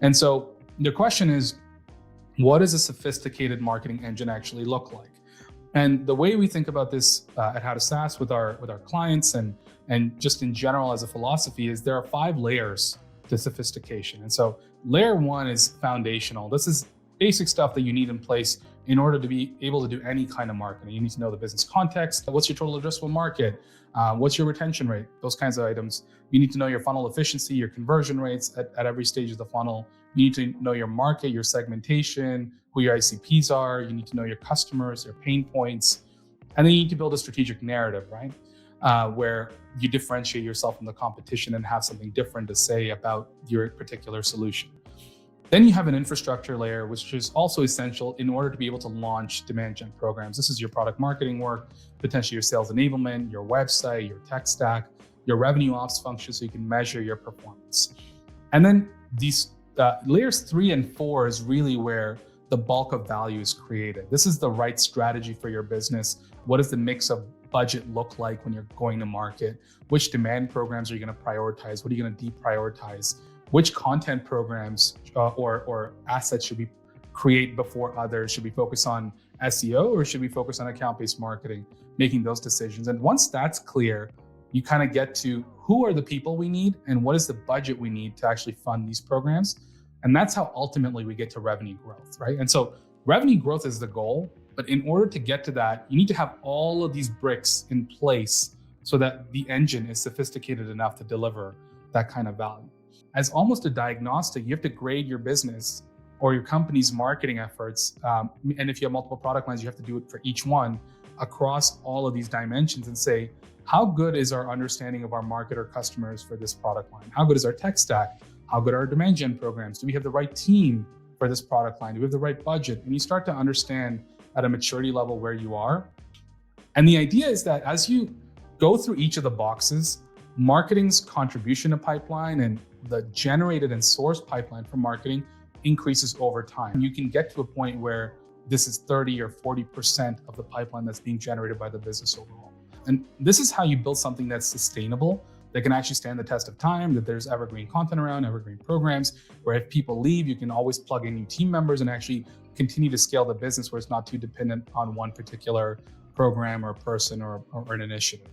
And so the question is, what does a sophisticated marketing engine actually look like? And the way we think about this at How to SaaS with our clients and just in general as a philosophy is there are 5 layers to sophistication. And so layer 1 is foundational. This is basic stuff that you need in place in order to be able to do any kind of marketing. You need to know the business context. What's your total addressable market? What's your retention rate? Those kinds of items. You need to know your funnel efficiency, your conversion rates at every stage of the funnel. You need to know your market, your segmentation, who your ICPs are. You need to know your customers, their pain points. And then you need to build a strategic narrative, right? Where you differentiate yourself from the competition and have something different to say about your particular solution. Then you have an infrastructure layer, which is also essential in order to be able to launch demand gen programs. This is your product marketing work, potentially your sales enablement, your website, your tech stack, your revenue ops function, so you can measure your performance. And then these layers 3 and 4 is really where the bulk of value is created. This is the right strategy for your business. What does the mix of budget look like when you're going to market? Which demand programs are you going to prioritize? What are you going to deprioritize? Which content programs or assets should we create before others? Should we focus on SEO or should we focus on account-based marketing? Making those decisions. And once that's clear, you kind of get to who are the people we need and what is the budget we need to actually fund these programs. And that's how ultimately we get to revenue growth, right? And so revenue growth is the goal, but in order to get to that, you need to have all of these bricks in place so that the engine is sophisticated enough to deliver that kind of value. As almost a diagnostic, you have to grade your business or your company's marketing efforts. And if you have multiple product lines, you have to do it for each one across all of these dimensions and say, how good is our understanding of our market or customers for this product line? How good is our tech stack? How good are our demand gen programs? Do we have the right team for this product line? Do we have the right budget? And you start to understand at a maturity level where you are. And the idea is that as you go through each of the boxes, marketing's contribution to pipeline and the generated and sourced pipeline for marketing increases over time. You can get to a point where this is 30 or 40% of the pipeline that's being generated by the business overall. And this is how you build something that's sustainable, that can actually stand the test of time, that there's evergreen content around, evergreen programs, where if people leave, you can always plug in new team members and actually continue to scale the business where it's not too dependent on one particular program or person or an initiative.